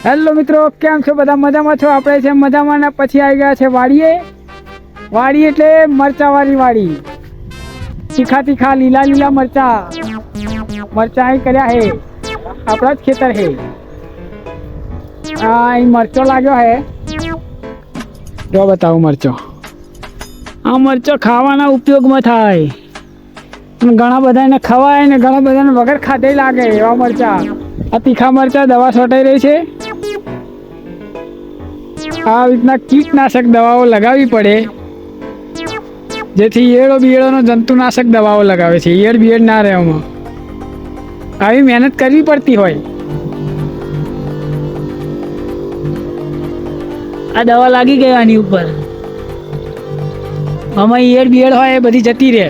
Hello મિત્રો, કેમ છો બધા? મજામાં છો? આપણે છે મજામાં ને પછી આવી ગયા છે વાડીએ. વાડી એટલે મરચાવાળી વાડી. તીખા તીખા લીલા લીલા મરચા અહીં કર્યા હે, આપણા જ ખેતર હે. અહીં મરચો લાગ્યો હે, જો બતાવું મરચો. આ મરચો ખાવાના ઉપયોગમાં થાય, ઘણા બધાને ખવાય ને ઘણા બધાને વગર ખાધે લાગે એવા મરચા. આ તીખા મરચા દવા છોટાઈ રહી છે. આ રીતના કીટનાશક દવાઓ લગાવવી પડે, જેથી ઈયળો બિયળોનો જંતુનાશક દવાઓ લગાવે છે, ઈયળ બિયળ ના રહે. એમાં આવી મહેનત કરવી પડતી હોય. આ દવા લાગી ગઈ આની ઉપર, આમાં ઈયળ બિયળ હોય એ બધી જતી રહે.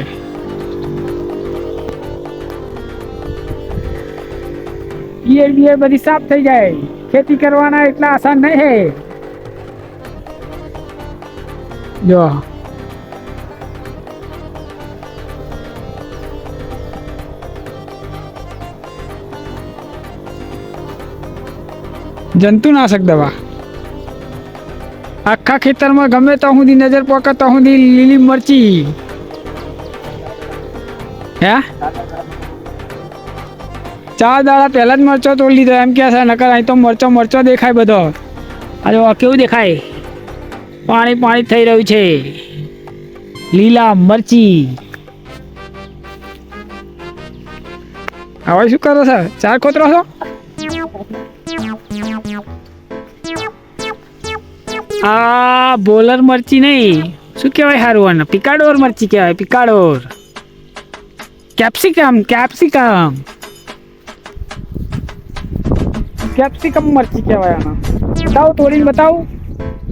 ઈયળ બિયળ બધી સાફ થઈ જાય. ખેતી કરવાના એટલા આસાન નહીં હે. જો જંતુનાશક દવા આખા ખેતરમાં ગમે તો સુધી નજર પોકે તો સુધી લીલી મરચી. હે 4 દાડા પહેલા જ મરચો તોડી લીધો એમ કે છે, નકર અહીં તો મરચો દેખાય બધો. આ જો કેવું દેખાય, પાણી પાણી થઈ રહ્યું છે. લીલા મરચી. હવે શું કરો છો? 4 ખોતરો છો? આ બોલર મરચી નહીં, શું કહેવાય સારું? પિકાડોર મરચી કહેવાય, પિકાડોર. કેપ્સિકમ મરચી કહેવાય આના. બતાવું, તોડીને બતાવું.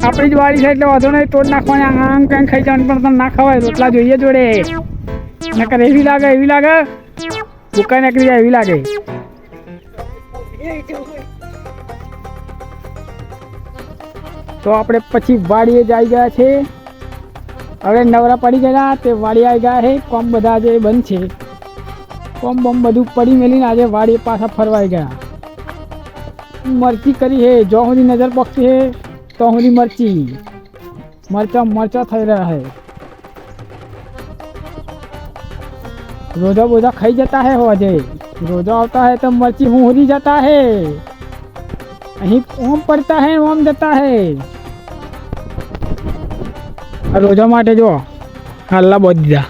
આપણી જ વાડી છે એટલે વાંધો નહીં, તોડ નાખવાની. આમ કંઈ ખાઈ જવાની પણ તમને ના ખવાય. રોટલા જોઈએ જોડે, નકર એવી લાગે ભૂકા નીકળી જાય એવી લાગે. તો આપણે પછી વાડીએ જ આવી ગયા છે. હવે નવરા પડી ગયા તે વાડી આવી ગયા છે. કોમ બધા આજે બંધ છે, કોમ બોમ બધું પડી મેલીને આજે વાડીએ પાછા ફરવાઈ ગયા. મરચી કરી છે, જો સુધી નજર પકતી છે તો સુધી મરચા થઈ રહ્યા है. रोजा बोजा खाई जाता है हो अजय. रोजा आता है तो मर्ची हुरी जाता है. અહીં ઓમ પડતા है ઓમ જતા है. રોજા માટે જો હાલ્લા બોધ દીધા.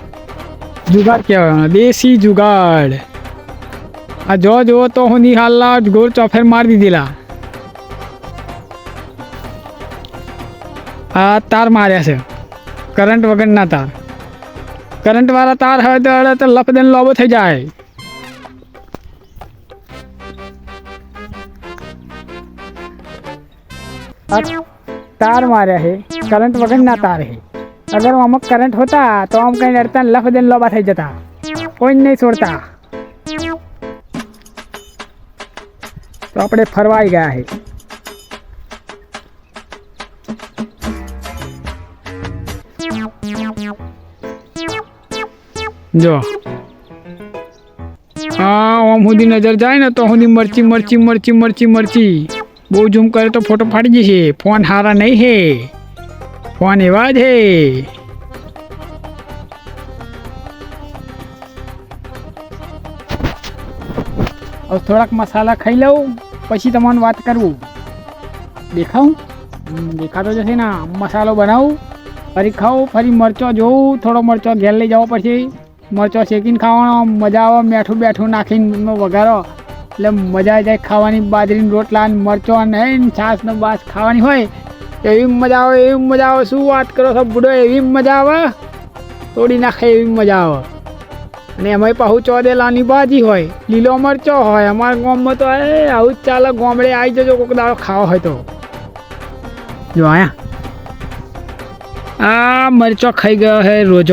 જુગાડ કહેવાય, દેશી જુગાડ. આ જો તો હું ની હાલ્લા ગોળ ચોફેર મારી દીધેલા. આ તાર માર્યા છે, કરંટ વગરના તાર. કરંટ વાળા તાર હોય તો લપદન લોબો થઈ જાય. तार मारे है, करंट वगैरह ना तार है. अगर वहाँ करंट होता तो हम कहीं लड़ता लफदन लोबा થઈ જતા. કોઈ નહીં છોડતા. તો આપણે ફરવાઈ ગયા है. જો આમ સુધી નજર જાય ને તો સુધી મરચી. બહુ ઝૂમ કરે તો ફોટો ફાડી જશે. ફોન હારા નહીં હે, ફોન એવા જ હે. હવે થોડાક મસાલા ખાઈ લઉં પછી તમને વાત કરું. દેખાતો જશે ને. મસાલો બનાવું, ફરી ખાઉં, ફરી મરચો જોઉં. થોડો મરચો ઘેર લઈ જવો પડશે. મરચો શેકીને ખાવાનો મજા આવે. બેઠું નાખીને વઘારો એટલે મજા આવી જાય ખાવાની. બાજરીનો રોટલા ને મરચો ને છાશ ને બાસ ખાવાની હોય એવી મજા આવે. શું વાત કરો છો બુડો, એવી મજા આવે. તોડી નાખે એવી મજા આવે. અને એમાંય પાછું ચોદેલાની ભાજી હોય, લીલો મરચો હોય. અમારા ગામમાં તો આવું જ ચાલે. ગામડે આવી જજો કોઈક દાડો ખાવા હોય તો. જો આ મરચો ખાઈ ગયો હે રોજ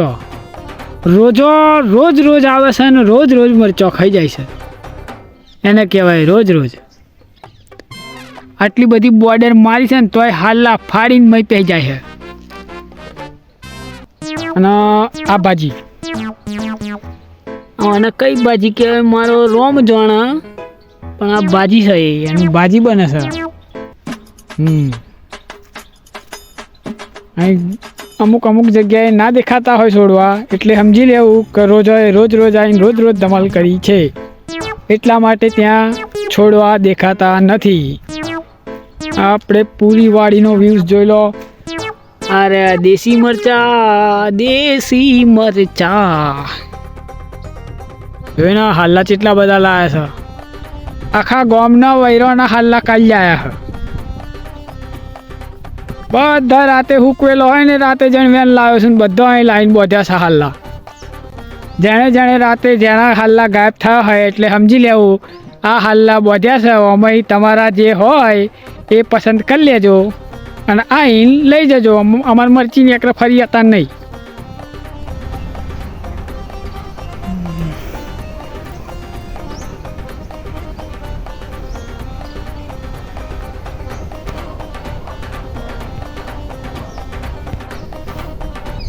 આવે છે ને રોજ મરચો ખાઈ જાય છે. એને કહેવાય રોજ. આટલી બધી બોર્ડર મારી છે ને તોય હાલ્લા ફાડીને મય પહે જાય છે. અને આ ભાજી, અને કઈ ભાજી કહેવાય મારો રોમ જાણે, પણ આ ભાજી છે, એની ભાજી બને છે. અહીં અમુક જગ્યાએ ના દેખાતા હોય છોડવા એટલે સમજી લેવું કે રોજ આવીને રોજ ધમાલ કરી છે, એટલા માટે ત્યાં છોડવા દેખાતા નથી. આપણે પૂરી વાડીનો વ્યૂઝ જોઈ લો. અરે દેશી મરચા જોઈને હાલ્લા કેટલા બધા લાયા છે. આખા ગામના વૈરોના હાલ્લા કાઢી આવ્યા છે. બધા રાતે હુકવેલો હોય ને રાતે જણ વેન લાવ્યો છે ને બધા અહીં લાઈન બોધ્યા છે હાલ્લા. જેણે રાતે જેના હાલ્લા ગાયબ થયા હોય એટલે સમજી લેવું આ હાલ્લા બોધ્યા છે. અમે તમારા જે હોય એ પસંદ કરી લેજો અને આઈને લઈ જજો. અમારી મરચીની એકરે ફરી હતા નહીં.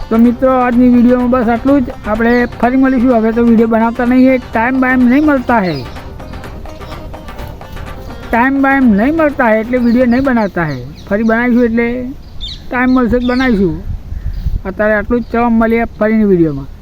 તો મિત્રો આજની વિડીયોમાં બસ આટલું જ. આપણે ફરી મળીશું. હવે તો વિડીયો બનાવતા નહીં है, टाइम नहीं मिलता है એટલે વિડીયો નહીં બનાવતા है. ફરી બનાવીશું એટલે ટાઈમ મળશે બનાવીશું. અત્યારે આટલું જ. મળીએ ફરીની વિડીયોમાં.